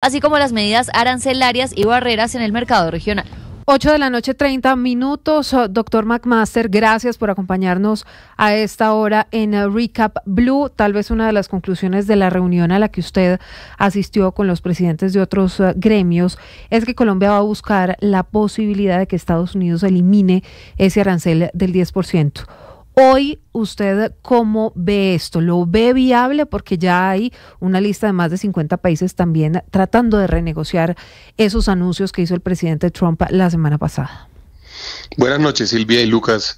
así como las medidas arancelarias y barreras en el mercado regional. 8:30 p.m. Doctor McMaster, gracias por acompañarnos a esta hora en Recap Blue. Tal vez una de las conclusiones de la reunión a la que usted asistió con los presidentes de otros gremios es que Colombia va a buscar la posibilidad de que Estados Unidos elimine ese arancel del 10%. Hoy, ¿usted cómo ve esto? ¿Lo ve viable? Porque ya hay una lista de más de 50 países también tratando de renegociar esos anuncios que hizo el presidente Trump la semana pasada. Buenas noches, Silvia y Lucas.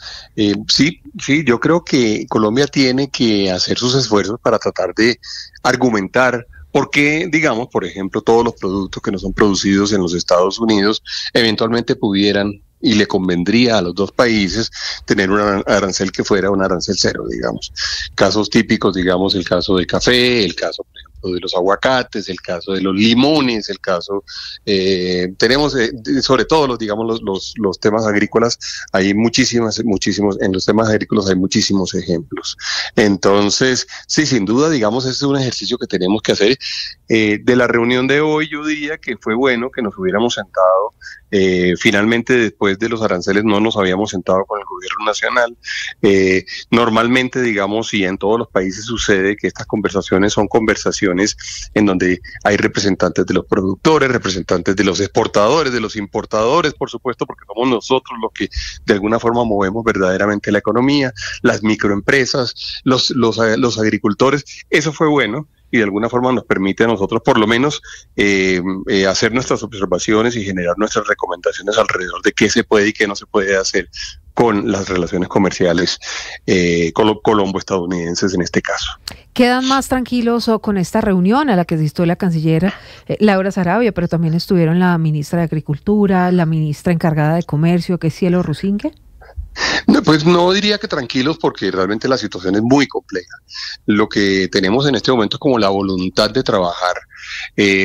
Sí, yo creo que Colombia tiene que hacer sus esfuerzos para tratar de argumentar por qué, digamos, por ejemplo, todos los productos que no son producidos en los Estados Unidos eventualmente pudieran y le convendría a los dos países tener un arancel que fuera un arancel cero, digamos. Casos típicos, digamos, el caso del café, el caso, por ejemplo, de los aguacates, el caso de los limones, el caso, tenemos, sobre todo, los temas agrícolas, hay muchísimos, en los temas agrícolas hay muchísimos ejemplos. Entonces, sí, sin duda, digamos, este es un ejercicio que tenemos que hacer. De la reunión de hoy, yo diría que fue bueno que nos hubiéramos sentado. Finalmente, después de los aranceles, no nos habíamos sentado con el gobierno nacional. Normalmente, digamos, y en todos los países sucede que estas conversaciones son conversaciones en donde hay representantes de los productores, representantes de los exportadores, de los importadores, por supuesto, porque somos nosotros los que de alguna forma movemos verdaderamente la economía, las microempresas, los agricultores. Eso fue bueno. Y de alguna forma nos permite a nosotros por lo menos hacer nuestras observaciones y generar nuestras recomendaciones alrededor de qué se puede y qué no se puede hacer con las relaciones comerciales colombo-estadounidenses en este caso. ¿Quedan más tranquilos con esta reunión a la que asistió la canciller Laura Sarabia, pero también estuvieron la ministra de Agricultura, la ministra encargada de Comercio, que es Cielo Rusinque? No, pues no diría que tranquilos, porque realmente la situación es muy compleja. Lo que tenemos en este momento es como la voluntad de trabajar,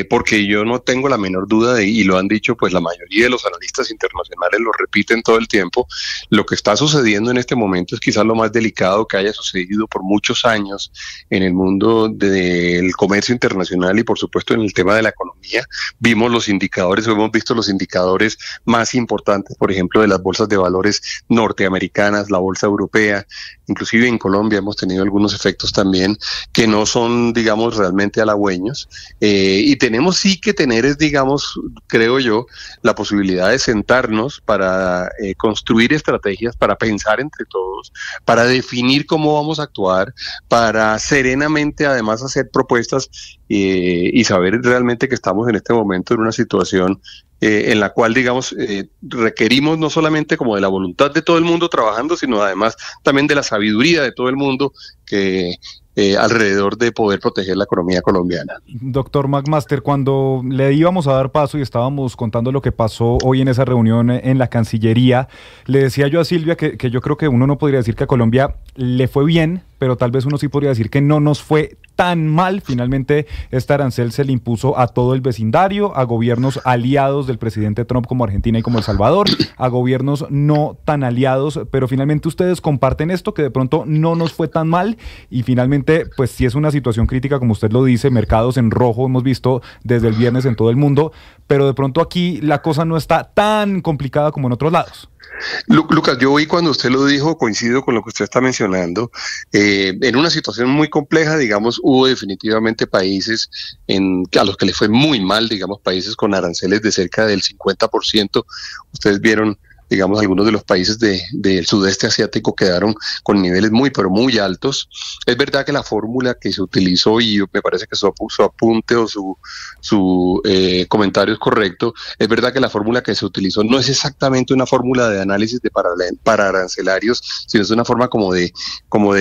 porque yo no tengo la menor duda y lo han dicho pues la mayoría de los analistas internacionales, lo repiten todo el tiempo, lo que está sucediendo en este momento es quizás lo más delicado que haya sucedido por muchos años en el mundo del comercio internacional y por supuesto en el tema de la economía. Vimos los indicadores, hemos visto los indicadores más importantes, por ejemplo, de las bolsas de valores norteamericanas, la bolsa europea, inclusive en Colombia hemos tenido algunos efectos también que no son, digamos, realmente halagüeños, y tenemos sí que tener, digamos, creo yo, la posibilidad de sentarnos para construir estrategias, para pensar entre todos, para definir cómo vamos a actuar, para serenamente además hacer propuestas y saber realmente que estamos en este momento en una situación en la cual, digamos, requerimos no solamente como de la voluntad de todo el mundo trabajando, sino además también de la sabiduría de todo el mundo que alrededor de poder proteger la economía colombiana. Doctor McMaster, cuando le íbamos a dar paso y estábamos contando lo que pasó hoy en esa reunión en la Cancillería, le decía yo a Silvia que yo creo que uno no podría decir que a Colombia le fue bien, pero tal vez uno sí podría decir que no nos fue tan mal. Finalmente, este arancel se le impuso a todo el vecindario, a gobiernos aliados del presidente Trump como Argentina y como El Salvador, a gobiernos no tan aliados, pero finalmente ustedes comparten esto, que de pronto no nos fue tan mal y finalmente, pues sí es una situación crítica, como usted lo dice, mercados en rojo hemos visto desde el viernes en todo el mundo, pero de pronto aquí la cosa no está tan complicada como en otros lados. Lucas, yo oí cuando usted lo dijo, coincido con lo que usted está mencionando. En una situación muy compleja, digamos, hubo definitivamente países a los que les fue muy mal, digamos, países con aranceles de cerca del 50%. Ustedes vieron, digamos, algunos de los países del sudeste asiático quedaron con niveles muy, pero muy altos. Es verdad que la fórmula que se utilizó, y me parece que su apunte o su comentario es correcto, es verdad que la fórmula que se utilizó no es exactamente una fórmula de análisis para arancelarios, sino es una forma como de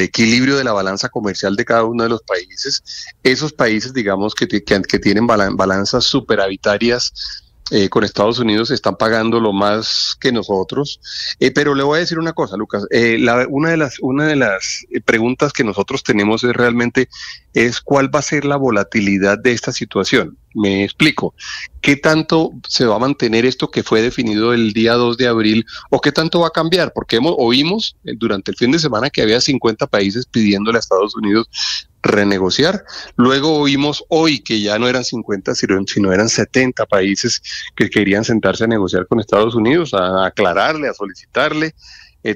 equilibrio de la balanza comercial de cada uno de los países. Esos países, digamos, que tienen balanzas superavitarias con Estados Unidos están pagando lo más que nosotros, pero le voy a decir una cosa, Lucas, una de las preguntas que nosotros tenemos es realmente cuál va a ser la volatilidad de esta situación. Me explico. ¿Qué tanto se va a mantener esto que fue definido el día 2 de abril o qué tanto va a cambiar? Porque oímos durante el fin de semana que había 50 países pidiéndole a Estados Unidos renegociar. Luego oímos hoy que ya no eran 50, sino eran 70 países que querían sentarse a negociar con Estados Unidos, a aclararle, a solicitarle.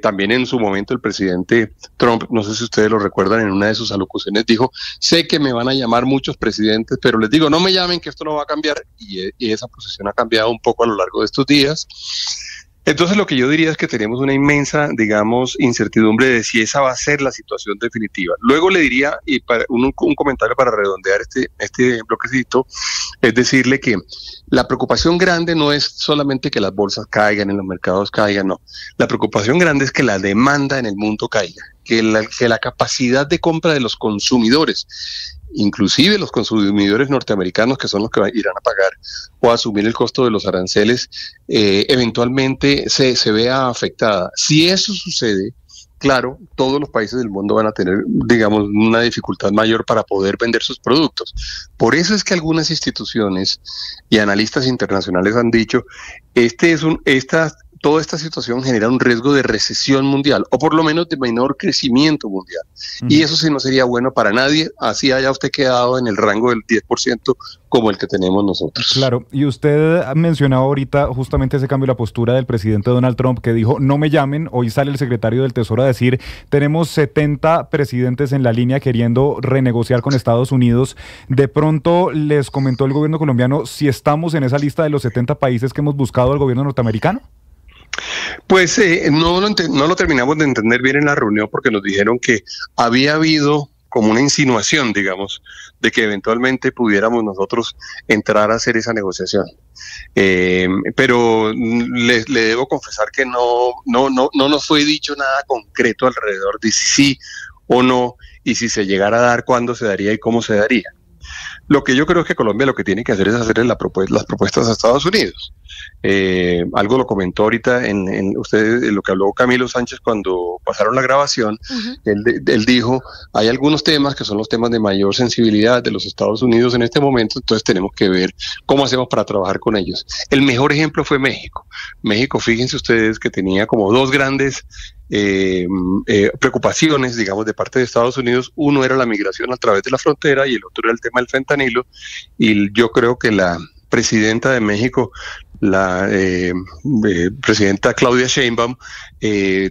También en su momento el presidente Trump, no sé si ustedes lo recuerdan, en una de sus alocuciones dijo: sé que me van a llamar muchos presidentes, pero les digo, no me llamen, que esto no va a cambiar, y esa posición ha cambiado un poco a lo largo de estos días. Entonces lo que yo diría es que tenemos una inmensa, digamos, incertidumbre de si esa va a ser la situación definitiva. Luego le diría, y para un comentario para redondear este bloquecito, es decirle que la preocupación grande no es solamente que las bolsas caigan, en los mercados caigan, no. La preocupación grande es que la demanda en el mundo caiga, que la capacidad de compra de los consumidores, inclusive los consumidores norteamericanos, que son los que irán a pagar o a asumir el costo de los aranceles, eventualmente se vea afectada. Si eso sucede, claro, todos los países del mundo van a tener, digamos, una dificultad mayor para poder vender sus productos. Por eso es que algunas instituciones y analistas internacionales han dicho, toda esta situación genera un riesgo de recesión mundial, o por lo menos de menor crecimiento mundial. Y eso sí no sería bueno para nadie, así haya usted quedado en el rango del 10% como el que tenemos nosotros. Claro, y usted mencionaba ahorita justamente ese cambio de la postura del presidente Donald Trump, que dijo, no me llamen. Hoy sale el secretario del Tesoro a decir, tenemos 70 presidentes en la línea queriendo renegociar con Estados Unidos. De pronto les comentó el gobierno colombiano si estamos en esa lista de los 70 países que hemos buscado al gobierno norteamericano. Pues no lo terminamos de entender bien en la reunión, porque nos dijeron que había habido como una insinuación, digamos, de que eventualmente pudiéramos nosotros entrar a hacer esa negociación. Pero le debo confesar que no nos fue dicho nada concreto alrededor de si sí o no, y si se llegara a dar, cuándo se daría y cómo se daría. Lo que yo creo que Colombia lo que tiene que hacer es hacerle las propuestas a Estados Unidos. Algo lo comentó ahorita en lo que habló Camilo Sánchez cuando pasaron la grabación. Él dijo, hay algunos temas que son los temas de mayor sensibilidad de los Estados Unidos en este momento, entonces tenemos que ver cómo hacemos para trabajar con ellos. El mejor ejemplo fue México. México, fíjense ustedes que tenía como dos grandes preocupaciones, digamos, de parte de Estados Unidos. Uno era la migración a través de la frontera y el otro era el tema del fentanilo, y yo creo que la presidenta de México, la presidenta Claudia Sheinbaum,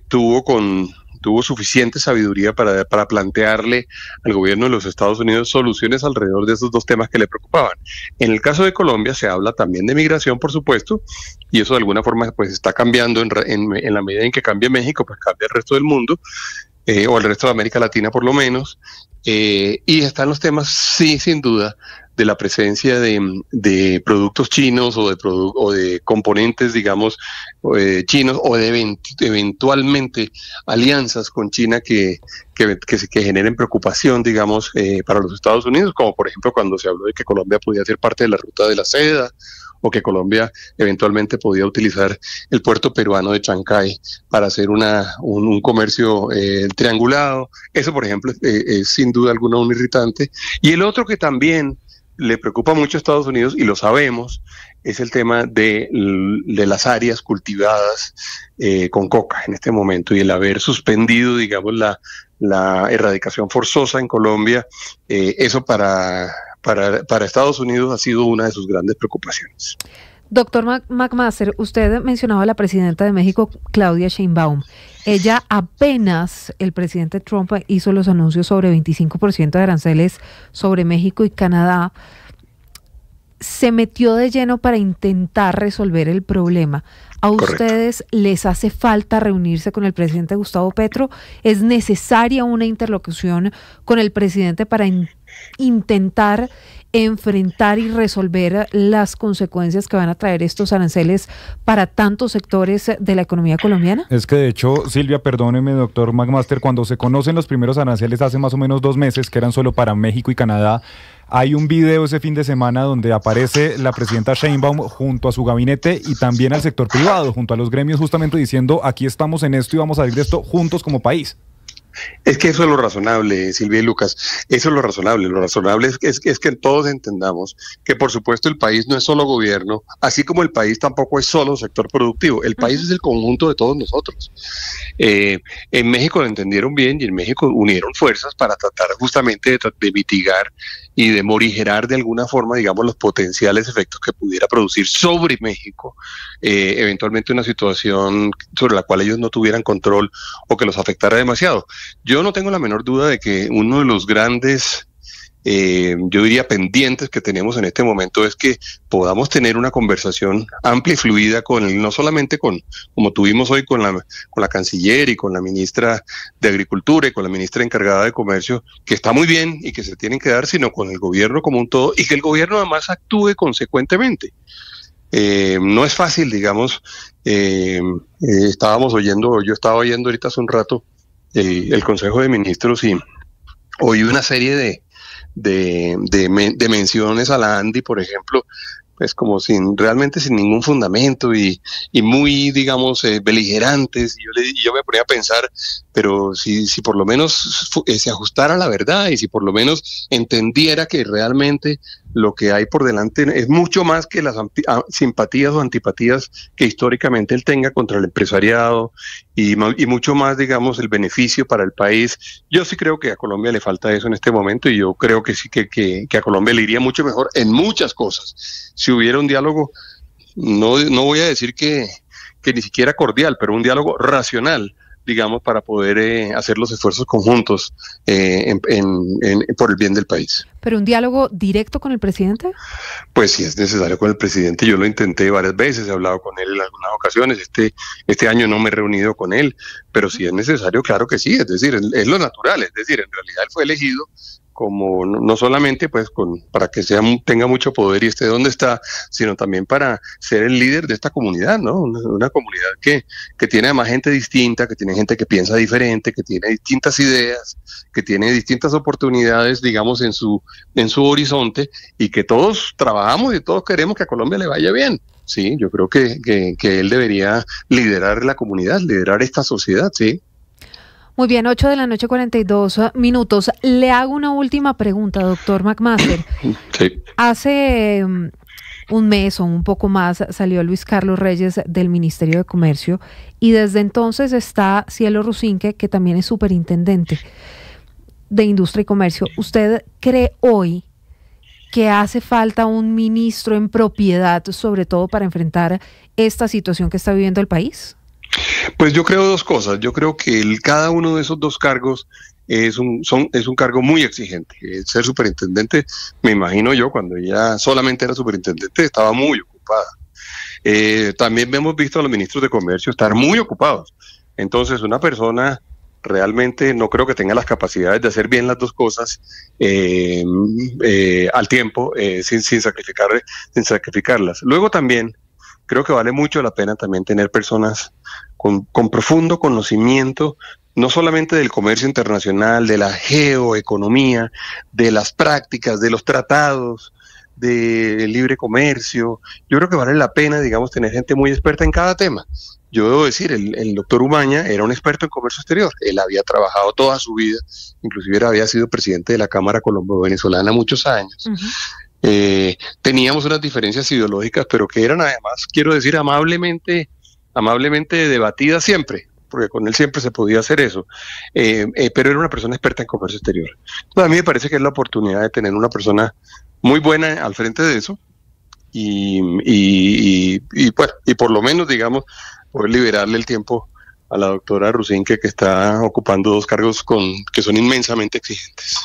tuvo suficiente sabiduría para plantearle al gobierno de los Estados Unidos soluciones alrededor de esos dos temas que le preocupaban. En el caso de Colombia se habla también de migración, por supuesto, y eso de alguna forma pues está cambiando en la medida en que cambie México, pues cambia el resto del mundo, o el resto de América Latina por lo menos, y están los temas, sí, sin duda, de la presencia de productos chinos o de componentes, digamos, chinos, o de eventualmente alianzas con China que generen preocupación, digamos, para los Estados Unidos, como por ejemplo cuando se habló de que Colombia podía ser parte de la ruta de la seda, o que Colombia eventualmente podía utilizar el puerto peruano de Chancay para hacer un comercio triangulado. Eso, por ejemplo, es sin duda alguna un irritante. Y el otro que también le preocupa mucho a Estados Unidos, y lo sabemos, es el tema de las áreas cultivadas con coca en este momento, y el haber suspendido, digamos, la erradicación forzosa en Colombia. Eso para Estados Unidos ha sido una de sus grandes preocupaciones. Doctor McMaster, usted mencionaba a la presidenta de México, Claudia Sheinbaum. Ella apenas, el presidente Trump hizo los anuncios sobre 25% de aranceles sobre México y Canadá, se metió de lleno para intentar resolver el problema. ¿A ustedes les hace falta reunirse con el presidente Gustavo Petro? ¿Es necesaria una interlocución con el presidente para intentar enfrentar y resolver las consecuencias que van a traer estos aranceles para tantos sectores de la economía colombiana? Es que de hecho, Silvia, perdóneme, doctor McMaster, cuando se conocen los primeros aranceles hace más o menos 2 meses, que eran solo para México y Canadá, hay un video ese fin de semana donde aparece la presidenta Sheinbaum junto a su gabinete y también al sector privado, junto a los gremios, justamente diciendo, aquí estamos en esto y vamos a salir de esto juntos como país. Es que eso es lo razonable, Silvia y Lucas. Eso es lo razonable. Lo razonable es que todos entendamos que, por supuesto, el país no es solo gobierno, así como el país tampoco es solo sector productivo. El país es el conjunto de todos nosotros. En México lo entendieron bien y en México unieron fuerzas para tratar justamente de mitigar y de morigerar de alguna forma, digamos, los potenciales efectos que pudiera producir sobre México, eventualmente una situación sobre la cual ellos no tuvieran control o que los afectara demasiado. Yo no tengo la menor duda de que uno de los grandes, yo diría, pendientes que tenemos en este momento es que podamos tener una conversación amplia y fluida no solamente como tuvimos hoy con la canciller y con la ministra de Agricultura y con la ministra encargada de Comercio, que está muy bien y que se tienen que dar, sino con el gobierno como un todo y que el gobierno además actúe consecuentemente. No es fácil, digamos, yo estaba oyendo ahorita hace un rato el Consejo de Ministros y oí una serie de menciones a la ANDI, por ejemplo, pues como realmente sin ningún fundamento y muy, digamos, beligerantes. Y yo me ponía a pensar, pero si por lo menos se ajustara a la verdad y si por lo menos entendiera que realmente lo que hay por delante es mucho más que las simpatías o antipatías que históricamente él tenga contra el empresariado y mucho más, digamos, el beneficio para el país. Yo sí creo que a Colombia le falta eso en este momento y yo creo que sí que a Colombia le iría mucho mejor en muchas cosas si hubiera un diálogo, no voy a decir que ni siquiera cordial, pero un diálogo racional, digamos, para poder hacer los esfuerzos conjuntos por el bien del país. ¿Pero un diálogo directo con el presidente? Pues sí, es necesario con el presidente. Yo lo intenté varias veces, he hablado con él en algunas ocasiones. Este año no me he reunido con él, pero si es necesario, claro que sí. Es decir, es lo natural. Es decir, en realidad él fue elegido como no solamente pues para que tenga mucho poder y esté donde está, sino también para ser el líder de esta comunidad, ¿no? Una comunidad que tiene además gente distinta, que tiene gente que piensa diferente, que tiene distintas ideas, que tiene distintas oportunidades, digamos, en su horizonte, y que todos trabajamos y todos queremos que a Colombia le vaya bien. Sí, yo creo que él debería liderar la comunidad, liderar esta sociedad, sí. Muy bien, 8:42 p.m. Le hago una última pregunta, doctor McMaster. Sí. Hace un mes o un poco más salió Luis Carlos Reyes del Ministerio de Comercio y desde entonces está Cielo Rusinque, que también es superintendente de Industria y Comercio. ¿Usted cree hoy que hace falta un ministro en propiedad, sobre todo para enfrentar esta situación que está viviendo el país? Pues yo creo dos cosas. Yo creo que cada uno de esos dos cargos es un cargo muy exigente. Ser superintendente, me imagino yo, cuando ella solamente era superintendente, estaba muy ocupada. También hemos visto a los ministros de Comercio estar muy ocupados. Entonces, una persona realmente no creo que tenga las capacidades de hacer bien las dos cosas al tiempo, sin sacrificarlas. Luego también creo que vale mucho la pena también tener personas con profundo conocimiento, no solamente del comercio internacional, de la geoeconomía, de las prácticas, de los tratados, de libre comercio. Yo creo que vale la pena, digamos, tener gente muy experta en cada tema. Yo debo decir, el doctor Umaña era un experto en comercio exterior. Él había trabajado toda su vida, inclusive había sido presidente de la Cámara Colombo-Venezolana muchos años. Uh-huh. Teníamos unas diferencias ideológicas, pero que eran además, quiero decir, amablemente debatidas siempre, porque con él siempre se podía hacer eso, pero era una persona experta en comercio exterior. Entonces, a mí me parece que es la oportunidad de tener una persona muy buena al frente de eso y por lo menos, digamos, poder liberarle el tiempo a la doctora Rusinque, que está ocupando dos cargos que son inmensamente exigentes.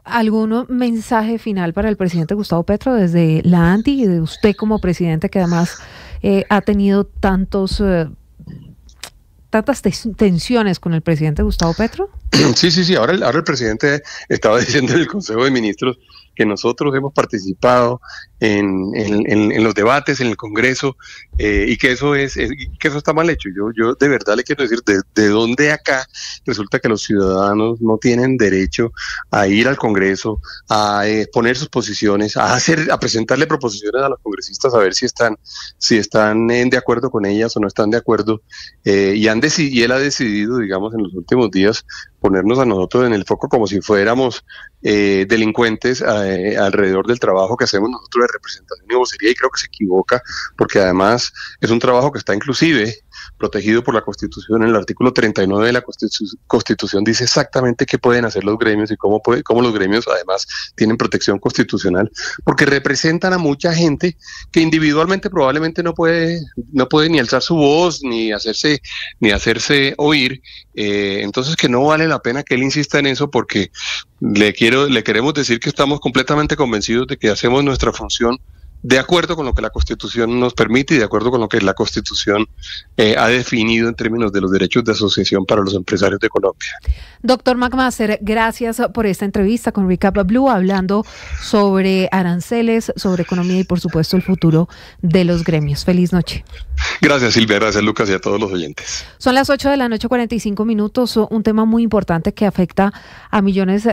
¿Algún mensaje final para el presidente Gustavo Petro desde la ANDI y de usted como presidente, que además ha tenido tantas tensiones con el presidente Gustavo Petro? Sí. Ahora el presidente estaba diciendo en el Consejo de Ministros que nosotros hemos participado en los debates en el Congreso y que eso está mal hecho. Yo de verdad le quiero decir de dónde acá resulta que los ciudadanos no tienen derecho a ir al Congreso, a exponer sus posiciones, a presentarle proposiciones a los congresistas a ver si están de acuerdo con ellas o no están de acuerdo, y él ha decidido, digamos, en los últimos días ponernos a nosotros en el foco como si fuéramos delincuentes alrededor del trabajo que hacemos nosotros de representación y vocería, y creo que se equivoca, porque además es un trabajo que está inclusive protegido por la Constitución. En el artículo 39 de la Constitución dice exactamente qué pueden hacer los gremios y cómo los gremios además tienen protección constitucional, porque representan a mucha gente que individualmente probablemente no puede ni alzar su voz ni hacerse oír. Entonces que no vale la pena que él insista en eso, porque le queremos decir que estamos completamente convencidos de que hacemos nuestra función de acuerdo con lo que la Constitución nos permite y de acuerdo con lo que la Constitución ha definido en términos de los derechos de asociación para los empresarios de Colombia. Doctor McMaster, gracias por esta entrevista con Recap Blue, hablando sobre aranceles, sobre economía y por supuesto el futuro de los gremios. Feliz noche. Gracias, Silvia, gracias, Lucas, y a todos los oyentes. Son las 8 de la noche, 45 minutos, un tema muy importante que afecta a millones